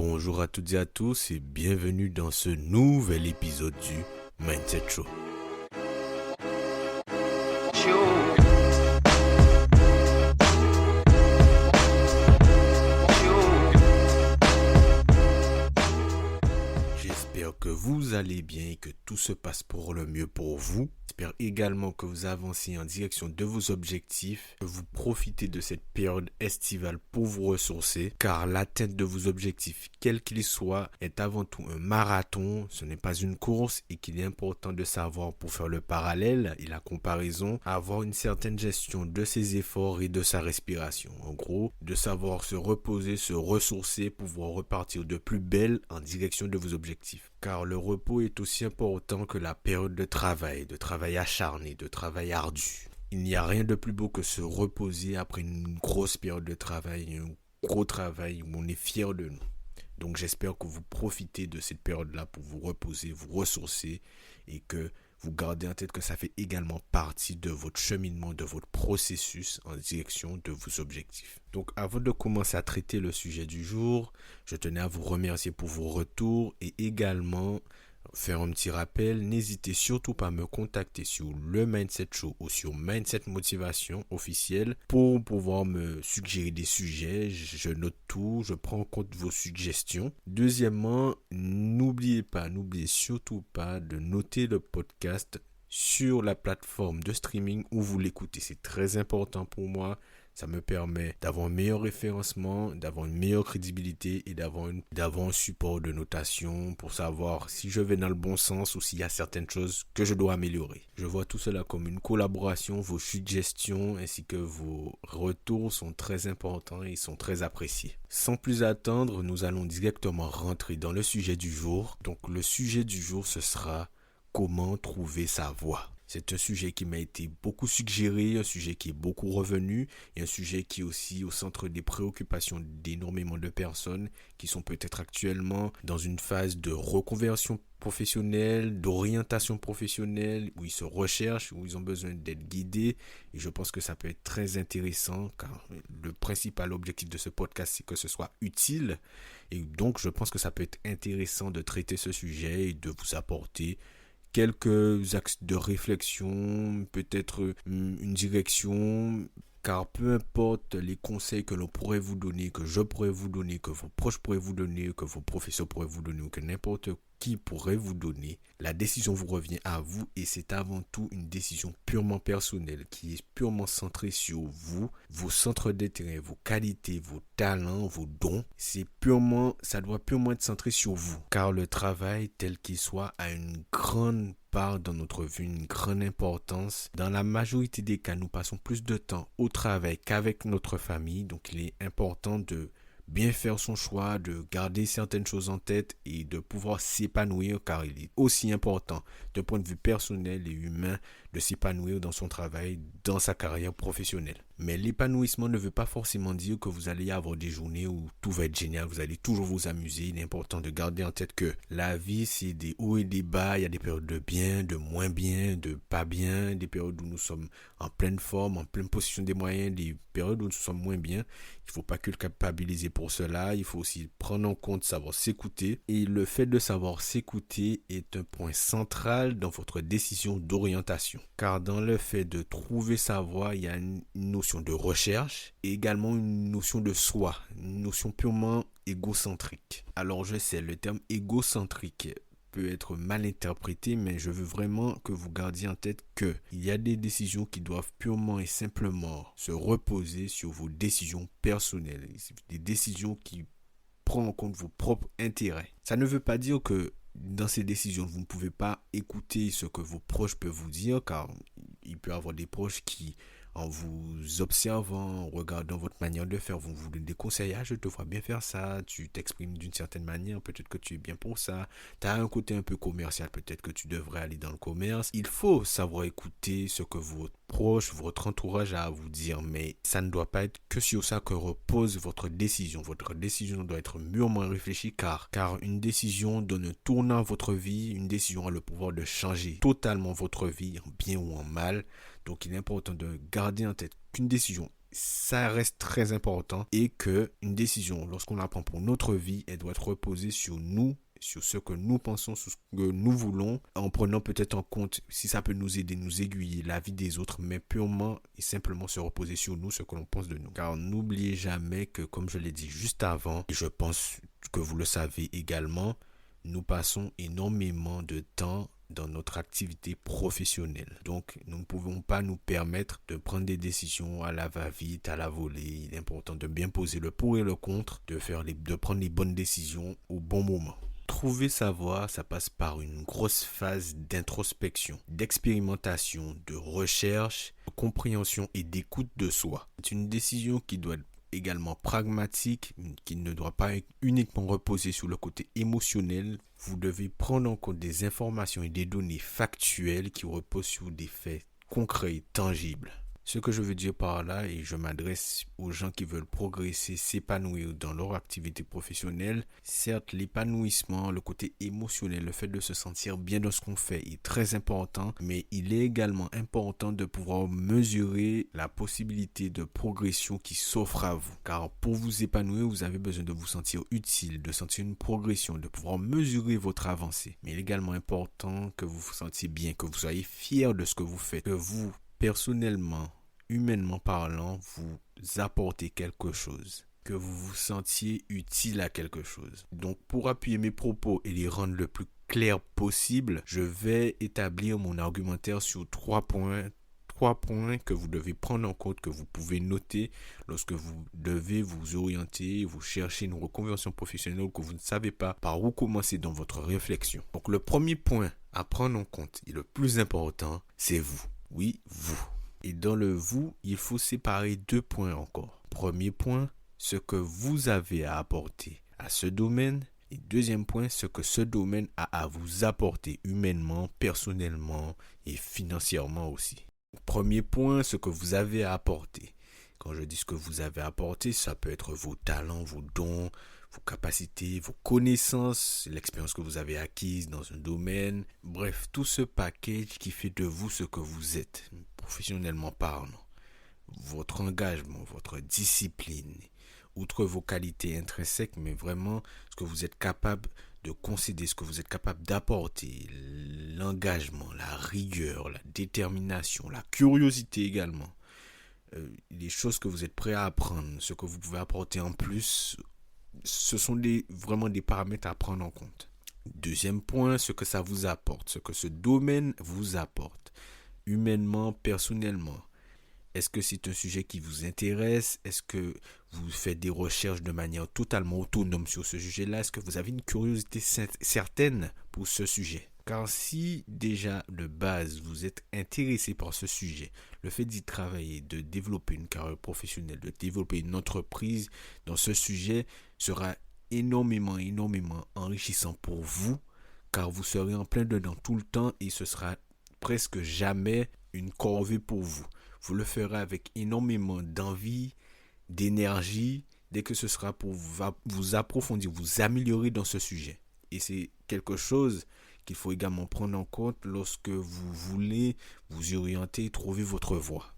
Bonjour à toutes et à tous et bienvenue dans ce nouvel épisode du Mindset Show. J'espère que vous allez bien et que tout se passe pour le mieux pour vous. J'espère également que vous avancez en direction de vos objectifs, que vous profitez de cette période estivale pour vous ressourcer, car l'atteinte de vos objectifs, quels qu'ils soient, est avant tout un marathon, ce n'est pas une course et qu'il est important de savoir pour faire le parallèle et la comparaison, avoir une certaine gestion de ses efforts et de sa respiration. En gros, de savoir se reposer, se ressourcer, pouvoir repartir de plus belle en direction de vos objectifs. Car le repos est aussi important que la période de travail acharné, de travail ardu. Il n'y a rien de plus beau que se reposer après une grosse période de travail, un gros travail où on est fier de nous. Donc j'espère que vous profitez de cette période-là pour vous reposer, vous ressourcer et que vous gardez en tête que ça fait également partie de votre cheminement, de votre processus en direction de vos objectifs. Donc avant de commencer à traiter le sujet du jour, je tenais à vous remercier pour vos retours et également faire un petit rappel, n'hésitez surtout pas à me contacter sur le Mindset Show ou sur Mindset Motivation officiel pour pouvoir me suggérer des sujets. Je note tout, je prends en compte vos suggestions. Deuxièmement, n'oubliez surtout pas de noter le podcast sur la plateforme de streaming où vous l'écoutez. C'est très important pour moi. Ça me permet d'avoir un meilleur référencement, d'avoir une meilleure crédibilité et d'avoir un support de notation pour savoir si je vais dans le bon sens ou s'il y a certaines choses que je dois améliorer. Je vois tout cela comme une collaboration, vos suggestions ainsi que vos retours sont très importants et sont très appréciés. Sans plus attendre, nous allons directement rentrer dans le sujet du jour. Donc le sujet du jour, ce sera comment trouver sa voie. C'est un sujet qui m'a été beaucoup suggéré, un sujet qui est beaucoup revenu et un sujet qui est aussi au centre des préoccupations d'énormément de personnes qui sont peut-être actuellement dans une phase de reconversion professionnelle, d'orientation professionnelle, où ils se recherchent, où ils ont besoin d'être guidés. Et je pense que ça peut être très intéressant car le principal objectif de ce podcast, c'est que ce soit utile. Et donc, je pense que ça peut être intéressant de traiter ce sujet et de vous apporter quelques axes de réflexion, peut-être une direction, car peu importe les conseils que l'on pourrait vous donner, que je pourrais vous donner, que vos proches pourraient vous donner, que vos professeurs pourraient vous donner, ou que n'importe qui pourrait vous donner, la décision vous revient à vous et c'est avant tout une décision purement personnelle qui est purement centrée sur vous, vos centres d'intérêt, vos qualités, vos talents, vos dons. Ça doit purement être centré sur vous car le travail tel qu'il soit a une grande part dans notre vie, une grande importance. Dans la majorité des cas, nous passons plus de temps au travail qu'avec notre famille, donc il est important de bien faire son choix, de garder certaines choses en tête et de pouvoir s'épanouir car il est aussi important d'un point de vue personnel et humain de s'épanouir dans son travail, dans sa carrière professionnelle. Mais l'épanouissement ne veut pas forcément dire que vous allez avoir des journées où tout va être génial, vous allez toujours vous amuser. Il est important de garder en tête que la vie, c'est des hauts et des bas. Il y a des périodes de bien, de moins bien, de pas bien, des périodes où nous sommes en pleine forme, en pleine possession des moyens, des périodes où nous sommes moins bien. Il ne faut pas culpabiliser pour cela. Il faut aussi prendre en compte, savoir s'écouter. Et le fait de savoir s'écouter est un point central dans votre décision d'orientation. Car dans le fait de trouver sa voie, il y a une notion de recherche et également une notion de soi, une notion purement égocentrique. Alors je sais, le terme égocentrique peut être mal interprété, mais je veux vraiment que vous gardiez en tête que il y a des décisions qui doivent purement et simplement se reposer sur vos décisions personnelles, des décisions qui prennent en compte vos propres intérêts. Ça ne veut pas dire que dans ces décisions, vous ne pouvez pas écouter ce que vos proches peuvent vous dire, car il peut y avoir des proches qui, en vous observant, en regardant votre manière de faire, vont vous donner des conseils. Ah, je te vois bien faire ça, tu t'exprimes d'une certaine manière, peut-être que tu es bien pour ça. Tu as un côté un peu commercial, peut-être que tu devrais aller dans le commerce. Il faut savoir écouter ce que votre proche, votre entourage a à vous dire, mais ça ne doit pas être que sur ça que repose votre décision. Votre décision doit être mûrement réfléchie car une décision donne un tournant à votre vie, une décision a le pouvoir de changer totalement votre vie, en bien ou en mal. Donc il est important de garder en tête qu'une décision ça reste très important et que une décision, lorsqu'on la prend pour notre vie, elle doit être reposée sur nous, sur ce que nous pensons, sur ce que nous voulons, en prenant peut-être en compte si ça peut nous aider, nous aiguiller la vie des autres, mais purement et simplement se reposer sur nous, ce que l'on pense de nous. Car n'oubliez jamais que, comme je l'ai dit juste avant, et je pense que vous le savez également, nous passons énormément de temps dans notre activité professionnelle. Donc, nous ne pouvons pas nous permettre de prendre des décisions à la va-vite, à la volée. Il est important de bien poser le pour et le contre, de prendre les bonnes décisions au bon moment. Trouver sa voie, ça passe par une grosse phase d'introspection, d'expérimentation, de recherche, de compréhension et d'écoute de soi. C'est une décision qui doit être également pragmatique, qui ne doit pas uniquement reposer sur le côté émotionnel. Vous devez prendre en compte des informations et des données factuelles qui reposent sur des faits concrets et tangibles. Ce que je veux dire par là, et je m'adresse aux gens qui veulent progresser, s'épanouir dans leur activité professionnelle, certes l'épanouissement, le côté émotionnel, le fait de se sentir bien dans ce qu'on fait est très important, mais il est également important de pouvoir mesurer la possibilité de progression qui s'offre à vous. Car pour vous épanouir, vous avez besoin de vous sentir utile, de sentir une progression, de pouvoir mesurer votre avancée. Mais il est également important que vous vous sentiez bien, que vous soyez fier de ce que vous faites, que vous, personnellement, humainement parlant, vous apportez quelque chose, que vous vous sentiez utile à quelque chose. Donc, pour appuyer mes propos et les rendre le plus clair possible, je vais établir mon argumentaire sur trois points que vous devez prendre en compte, que vous pouvez noter lorsque vous devez vous orienter, vous chercher une reconversion professionnelle ou que vous ne savez pas par où commencer dans votre réflexion. Donc, le premier point à prendre en compte et le plus important, c'est vous. Oui, vous. Et dans le vous, il faut séparer deux points encore. Premier point, ce que vous avez à apporter à ce domaine. Et deuxième point, ce que ce domaine a à vous apporter humainement, personnellement et financièrement aussi. Premier point, ce que vous avez à apporter. Quand je dis ce que vous avez à apporter, ça peut être vos talents, vos dons, vos capacités, vos connaissances, l'expérience que vous avez acquise dans un domaine. Bref, tout ce package qui fait de vous ce que vous êtes, professionnellement parlant. Votre engagement, votre discipline, outre vos qualités intrinsèques, mais vraiment ce que vous êtes capable de concéder, ce que vous êtes capable d'apporter, l'engagement, la rigueur, la détermination, la curiosité également. Les choses que vous êtes prêt à apprendre, ce que vous pouvez apporter en plus, ce sont vraiment des paramètres à prendre en compte. Deuxième point, ce que ça vous apporte, ce que ce domaine vous apporte, humainement, personnellement. Est-ce que c'est un sujet qui vous intéresse? Est-ce que vous faites des recherches de manière totalement autonome sur ce sujet-là? Est-ce que vous avez une curiosité certaine pour ce sujet? Car si déjà de base vous êtes intéressé par ce sujet, le fait d'y travailler, de développer une carrière professionnelle, de développer une entreprise dans ce sujet sera énormément enrichissant pour vous, car vous serez en plein dedans tout le temps et ce sera presque jamais une corvée pour vous. Vous le ferez avec énormément d'envie, d'énergie, dès que ce sera pour vous approfondir, vous améliorer dans ce sujet. Et c'est quelque chose qu'il faut également prendre en compte lorsque vous voulez vous orienter et trouver votre voie.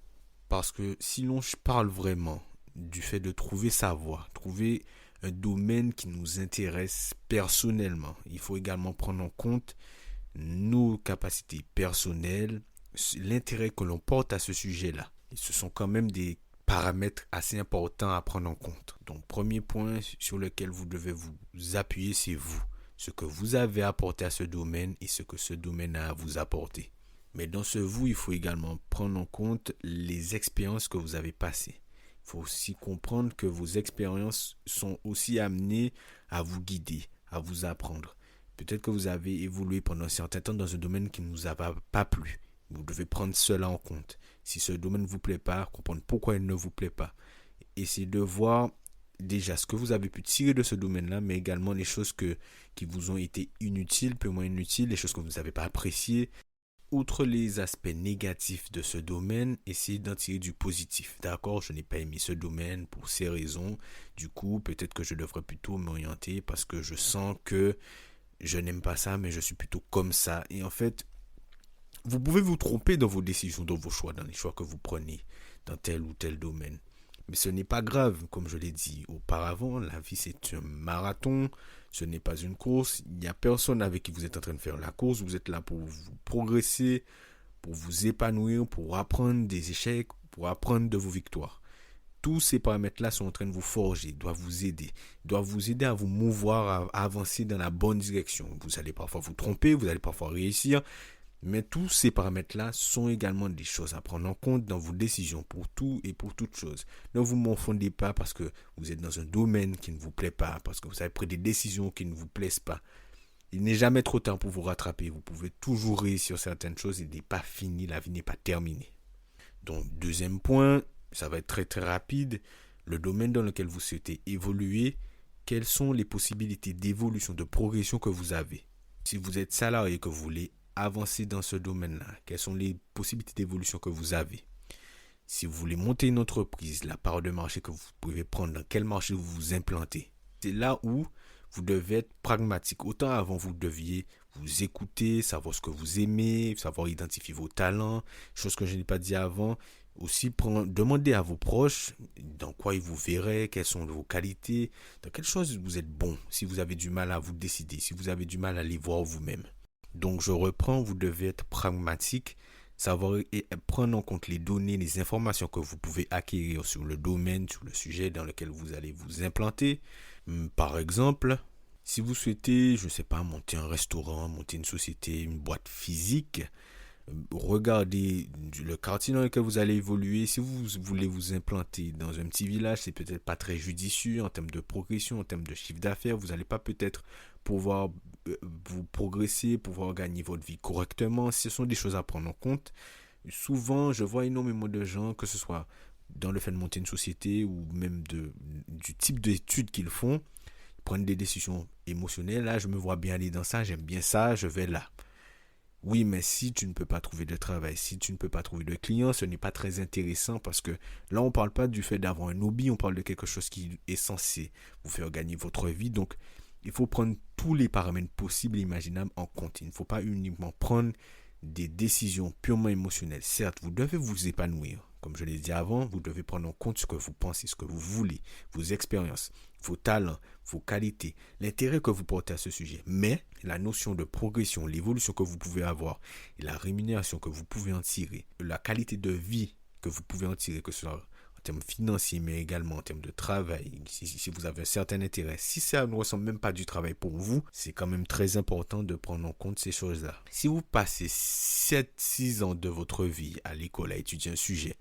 Parce que si l'on parle vraiment du fait de trouver sa voie, trouver un domaine qui nous intéresse personnellement, il faut également prendre en compte nos capacités personnelles, l'intérêt que l'on porte à ce sujet-là. Et ce sont quand même des paramètres assez importants à prendre en compte. Donc, premier point sur lequel vous devez vous appuyer, c'est vous. Ce que vous avez apporté à ce domaine et ce que ce domaine a à vous apporter. Mais dans ce vous, il faut également prendre en compte les expériences que vous avez passées. Il faut aussi comprendre que vos expériences sont aussi amenées à vous guider, à vous apprendre. Peut-être que vous avez évolué pendant un certain temps dans un domaine qui ne vous a pas plu. Vous devez prendre cela en compte. Si ce domaine ne vous plaît pas, comprendre pourquoi il ne vous plaît pas. Essayez de voir déjà ce que vous avez pu tirer de ce domaine-là, mais également les choses qui vous ont été inutiles, peu moins inutiles, les choses que vous n'avez pas appréciées. Outre les aspects négatifs de ce domaine, essayez d'en tirer du positif. D'accord, je n'ai pas aimé ce domaine pour ces raisons. Du coup, peut-être que je devrais plutôt m'orienter parce que je sens que je n'aime pas ça, mais je suis plutôt comme ça. Et en fait, vous pouvez vous tromper dans vos décisions, dans vos choix, dans les choix que vous prenez dans tel ou tel domaine. Mais ce n'est pas grave, comme je l'ai dit auparavant, la vie c'est un marathon, ce n'est pas une course. Il n'y a personne avec qui vous êtes en train de faire la course, vous êtes là pour vous progresser, pour vous épanouir, pour apprendre des échecs, pour apprendre de vos victoires. Tous ces paramètres-là sont en train de vous forger, doivent vous aider à vous mouvoir, à avancer dans la bonne direction. Vous allez parfois vous tromper, vous allez parfois réussir, mais tous ces paramètres-là sont également des choses à prendre en compte dans vos décisions pour tout et pour toute chose. Ne vous morfondez pas parce que vous êtes dans un domaine qui ne vous plaît pas, parce que vous avez pris des décisions qui ne vous plaisent pas. Il n'est jamais trop tard pour vous rattraper. Vous pouvez toujours réussir certaines choses. Il n'est pas fini, la vie n'est pas terminée. Donc, deuxième point, ça va être très très rapide. Le domaine dans lequel vous souhaitez évoluer, quelles sont les possibilités d'évolution, de progression que vous avez? Si vous êtes salarié et que vous voulez avancer dans ce domaine-là, quelles sont les possibilités d'évolution que vous avez? Si vous voulez monter une entreprise, la part de marché que vous pouvez prendre, dans quel marché vous vous implantez? C'est là où vous devez être pragmatique. Autant avant, vous deviez vous écouter, savoir ce que vous aimez, savoir identifier vos talents, chose que je n'ai pas dit avant. Aussi, demandez à vos proches dans quoi ils vous verraient, quelles sont vos qualités, dans quelle chose vous êtes bon, si vous avez du mal à vous décider, si vous avez du mal à les voir vous-même. Donc, je reprends, vous devez être pragmatique, savoir et prendre en compte les données, les informations que vous pouvez acquérir sur le domaine, sur le sujet dans lequel vous allez vous implanter. Par exemple, si vous souhaitez, je ne sais pas, monter un restaurant, monter une société, une boîte physique, regardez le quartier dans lequel vous allez évoluer. Si vous voulez vous implanter dans un petit village, c'est peut-être pas très judicieux en termes de progression, en termes de chiffre d'affaires. Vous n'allez pas peut-être pouvoir vous progresser, pouvoir gagner votre vie correctement. Ce sont des choses à prendre en compte. Souvent, je vois énormément de gens, que ce soit dans le fait de monter une société ou même du type d'études qu'ils font, prendre des décisions émotionnelles. Là, je me vois bien aller dans ça, j'aime bien ça, je vais là. Oui, mais si tu ne peux pas trouver de travail, si tu ne peux pas trouver de clients, ce n'est pas très intéressant parce que là, on ne parle pas du fait d'avoir un hobby, on parle de quelque chose qui est censé vous faire gagner votre vie. Donc, il faut prendre tous les paramètres possibles et imaginables en compte. Il ne faut pas uniquement prendre des décisions purement émotionnelles. Certes, vous devez vous épanouir. Comme je l'ai dit avant, vous devez prendre en compte ce que vous pensez, ce que vous voulez, vos expériences, vos talents, vos qualités, l'intérêt que vous portez à ce sujet. Mais la notion de progression, l'évolution que vous pouvez avoir et la rémunération que vous pouvez en tirer, la qualité de vie que vous pouvez en tirer, que ce soit en termes financiers, mais également en termes de travail, si vous avez un certain intérêt, si ça ne ressemble même pas du travail pour vous, c'est quand même très important de prendre en compte ces choses-là. Si vous passez 7-6 ans de votre vie à l'école à étudier un sujet,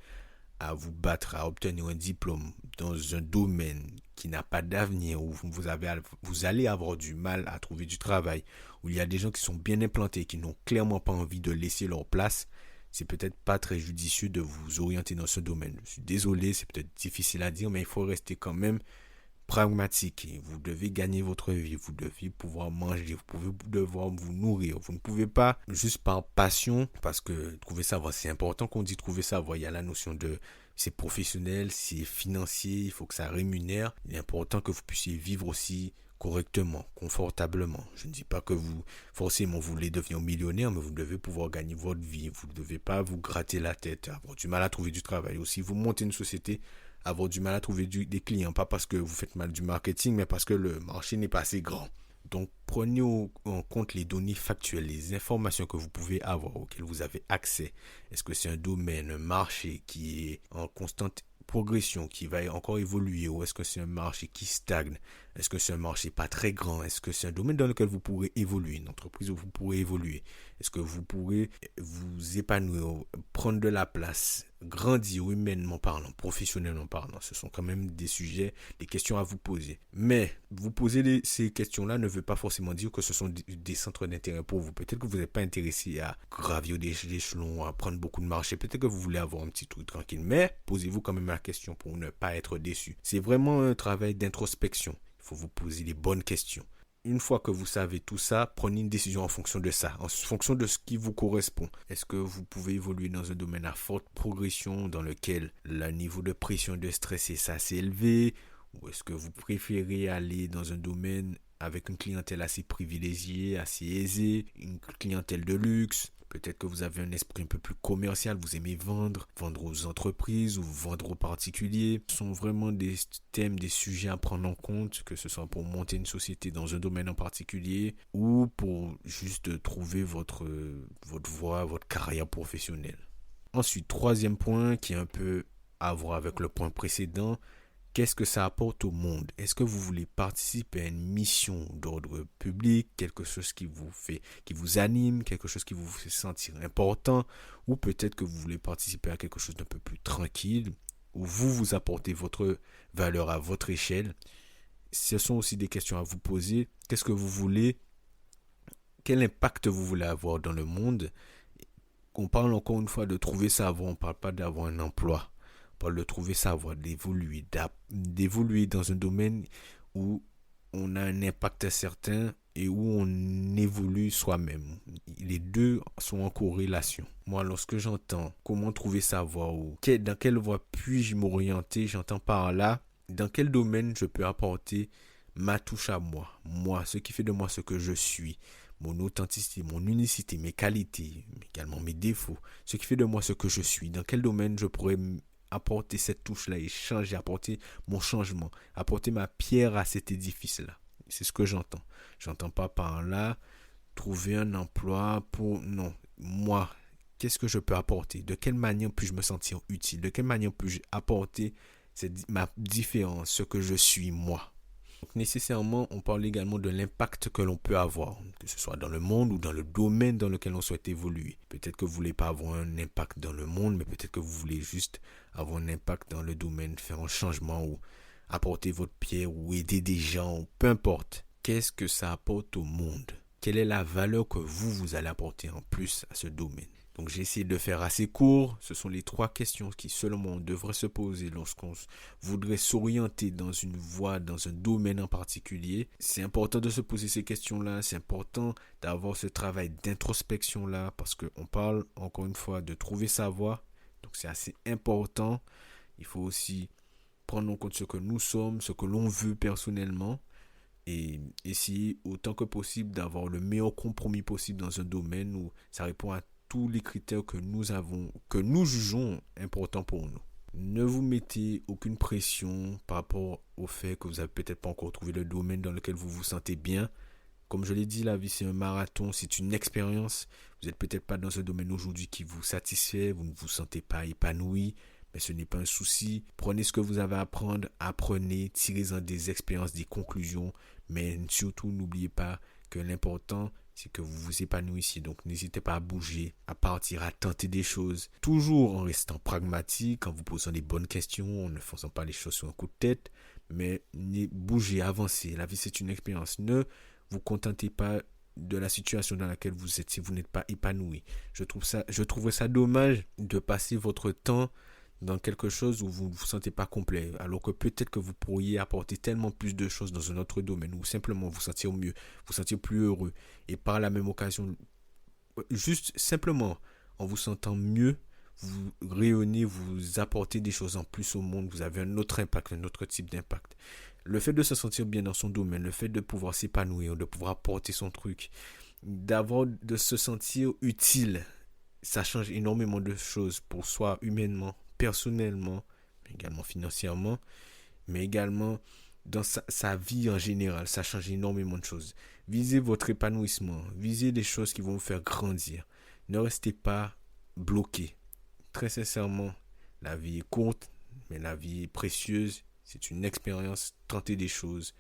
à vous battre, à obtenir un diplôme dans un domaine qui n'a pas d'avenir, où vous allez avoir du mal à trouver du travail, où il y a des gens qui sont bien implantés, qui n'ont clairement pas envie de laisser leur place, c'est peut-être pas très judicieux de vous orienter dans ce domaine. Je suis désolé, c'est peut-être difficile à dire, mais il faut rester quand même pragmatique. Vous devez gagner votre vie, vous devez pouvoir manger, vous pouvez devoir vous nourrir. Vous ne pouvez pas juste par passion, parce que trouver savoir, c'est important qu'on dit trouver savoir. Il y a la notion de c'est professionnel, c'est financier, il faut que ça rémunère. Il est important que vous puissiez vivre aussi correctement, confortablement. Je ne dis pas que vous, forcément, vous voulez devenir millionnaire, mais vous devez pouvoir gagner votre vie. Vous ne devez pas vous gratter la tête, avoir du mal à trouver du travail. Aussi, vous montez une société, avoir du mal à trouver des clients, pas parce que vous faites mal du marketing, mais parce que le marché n'est pas assez grand. Donc, prenez en compte les données factuelles, les informations que vous pouvez avoir, auxquelles vous avez accès. Est-ce que c'est un domaine, un marché qui est en constante progression, qui va encore évoluer, ou est-ce que c'est un marché qui stagne? Est-ce que c'est un marché pas très grand? Est-ce que c'est un domaine dans lequel vous pourrez évoluer, une entreprise où vous pourrez évoluer? Est-ce que vous pourrez vous épanouir, prendre de la place, grandir humainement parlant, professionnellement parlant? Ce sont quand même des sujets, des questions à vous poser. Mais vous poser ces questions-là ne veut pas forcément dire que ce sont des centres d'intérêt pour vous. Peut-être que vous n'êtes pas intéressé à gravir des échelons, à prendre beaucoup de marchés. Peut-être que vous voulez avoir un petit truc tranquille. Mais posez-vous quand même la question pour ne pas être déçu. C'est vraiment un travail d'introspection. Il faut vous poser les bonnes questions. Une fois que vous savez tout ça, prenez une décision en fonction de ça, en fonction de ce qui vous correspond. Est-ce que vous pouvez évoluer dans un domaine à forte progression dans lequel le niveau de pression et de stress est assez élevé? Ou est-ce que vous préférez aller dans un domaine avec une clientèle assez privilégiée, assez aisée, une clientèle de luxe? Peut-être que vous avez un esprit un peu plus commercial, vous aimez vendre aux entreprises ou vendre aux particuliers. Ce sont vraiment des thèmes, des sujets à prendre en compte, que ce soit pour monter une société dans un domaine en particulier ou pour juste trouver votre voie, votre carrière professionnelle. Ensuite, troisième point qui est un peu à voir avec le point précédent, qu'est-ce que ça apporte au monde? Est-ce que vous voulez participer à une mission d'ordre public, quelque chose qui vous anime, quelque chose qui vous fait sentir important, ou peut-être que vous voulez participer à quelque chose d'un peu plus tranquille, où vous apportez votre valeur à votre échelle? Ce sont aussi des questions à vous poser. Qu'est-ce que vous voulez? Quel impact vous voulez avoir dans le monde? On parle encore une fois de trouver savoir, on ne parle pas d'avoir un emploi. On parle de trouver savoir, d'évoluer dans un domaine où on a un impact certain et où on évolue soi-même. Les deux sont en corrélation. Moi, lorsque j'entends comment trouver savoir ou dans quelle voie puis-je m'orienter, j'entends par là dans quel domaine je peux apporter ma touche à moi, ce qui fait de moi ce que je suis, mon authenticité, mon unicité, mes qualités, mais également mes défauts, ce qui fait de moi ce que je suis, dans quel domaine je pourrais apporter cette touche-là et changer, apporter mon changement, apporter ma pierre à cet édifice-là. C'est ce que j'entends. J'entends pas par là trouver un emploi pour... Non, moi, qu'est-ce que je peux apporter? De quelle manière puis-je me sentir utile? De quelle manière puis-je apporter ma différence, ce que je suis moi? Donc, nécessairement, on parle également de l'impact que l'on peut avoir, que ce soit dans le monde ou dans le domaine dans lequel on souhaite évoluer. Peut-être que vous ne voulez pas avoir un impact dans le monde, mais peut-être que vous voulez juste avoir un impact dans le domaine, faire un changement ou apporter votre pierre ou aider des gens, peu importe. Qu'est-ce que ça apporte au monde? Quelle est la valeur que vous allez apporter en plus à ce domaine? Donc j'ai essayé de faire assez court. Ce sont les 3 questions qui selon moi on devrait se poser lorsqu'on voudrait s'orienter dans une voie, dans un domaine en particulier. C'est important de se poser ces questions-là. C'est important d'avoir ce travail d'introspection-là parce qu'on parle encore une fois de trouver sa voie. Donc c'est assez important. Il faut aussi prendre en compte ce que nous sommes, ce que l'on veut personnellement et essayer autant que possible d'avoir le meilleur compromis possible dans un domaine où ça répond à tous les critères que nous jugeons importants pour nous. Ne vous mettez aucune pression par rapport au fait que vous n'avez peut-être pas encore trouvé le domaine dans lequel vous vous sentez bien. Comme je l'ai dit, la vie c'est un marathon, c'est une expérience. Vous n'êtes peut-être pas dans un domaine aujourd'hui qui vous satisfait, vous ne vous sentez pas épanoui, mais ce n'est pas un souci. Prenez ce que vous avez à apprendre, apprenez, tirez-en des expériences, des conclusions, mais surtout n'oubliez pas que l'important c'est que vous vous épanouissiez. Donc n'hésitez pas à bouger, à partir, à tenter des choses, toujours en restant pragmatique, en vous posant les bonnes questions, en ne faisant pas les choses sur un coup de tête, mais bougez, avancez. La vie c'est une expérience. Ne vous contentez pas de la situation dans laquelle vous êtes si vous n'êtes pas épanoui. Je trouverais ça dommage de passer votre temps dans quelque chose où vous ne vous sentez pas complet, alors que peut-être que vous pourriez apporter tellement plus de choses dans un autre domaine, ou simplement vous sentir mieux, vous sentir plus heureux, et par la même occasion, juste simplement en vous sentant mieux, vous rayonnez, vous apportez des choses en plus au monde, vous avez un autre impact, un autre type d'impact. Le fait de se sentir bien dans son domaine, le fait de pouvoir s'épanouir, de pouvoir apporter son truc, de se sentir utile, ça change énormément de choses pour soi humainement, personnellement, mais également financièrement, mais également dans sa vie en général. Ça change énormément de choses. Visez votre épanouissement, visez des choses qui vont vous faire grandir. Ne restez pas bloqué. Très sincèrement, la vie est courte, mais la vie est précieuse. C'est une expérience, tentez des choses.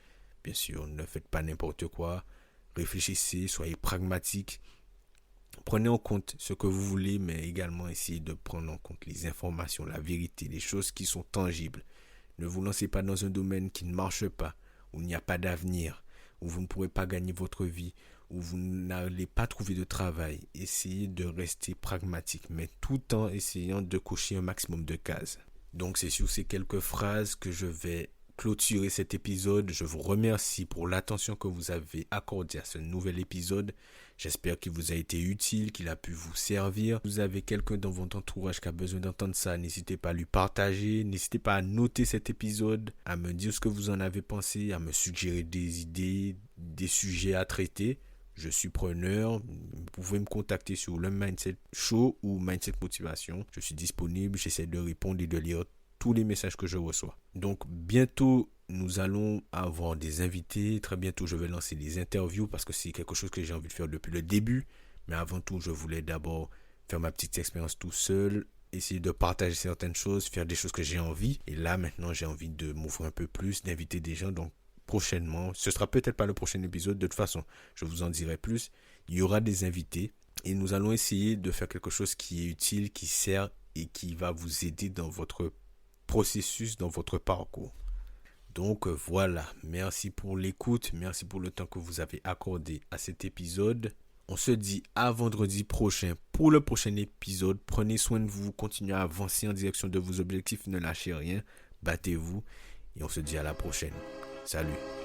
Bien sûr, ne faites pas n'importe quoi. Réfléchissez, soyez pragmatique. Prenez en compte ce que vous voulez, mais également essayez de prendre en compte les informations, la vérité, les choses qui sont tangibles. Ne vous lancez pas dans un domaine qui ne marche pas, où il n'y a pas d'avenir, où vous ne pourrez pas gagner votre vie, où vous n'allez pas trouver de travail. Essayez de rester pragmatique, mais tout en essayant de cocher un maximum de cases. Donc c'est sur ces quelques phrases que je vais clôturer cet épisode. Je vous remercie pour l'attention que vous avez accordée à ce nouvel épisode. J'espère qu'il vous a été utile, qu'il a pu vous servir. Si vous avez quelqu'un dans votre entourage qui a besoin d'entendre ça, n'hésitez pas à lui partager. N'hésitez pas à noter cet épisode, à me dire ce que vous en avez pensé, à me suggérer des idées, des sujets à traiter. Je suis preneur. Vous pouvez me contacter sur le Mindset Show ou Mindset Motivation. Je suis disponible. J'essaie de répondre et de lire tous les messages que je reçois. Donc bientôt, nous allons avoir des invités. Très bientôt, je vais lancer des interviews parce que c'est quelque chose que j'ai envie de faire depuis le début. Mais avant tout, je voulais d'abord faire ma petite expérience tout seul, essayer de partager certaines choses, faire des choses que j'ai envie. Et là, maintenant, j'ai envie de m'ouvrir un peu plus, d'inviter des gens. Donc prochainement, ce sera peut-être pas le prochain épisode. De toute façon, je vous en dirai plus. Il y aura des invités et nous allons essayer de faire quelque chose qui est utile, qui sert et qui va vous aider dans votre processus, dans votre parcours. Donc voilà, merci pour l'écoute, merci pour le temps que vous avez accordé à cet épisode. On se dit à vendredi prochain pour le prochain épisode. Prenez soin de vous, continuez à avancer en direction de vos objectifs, ne lâchez rien, battez-vous et on se dit à la prochaine. Salut.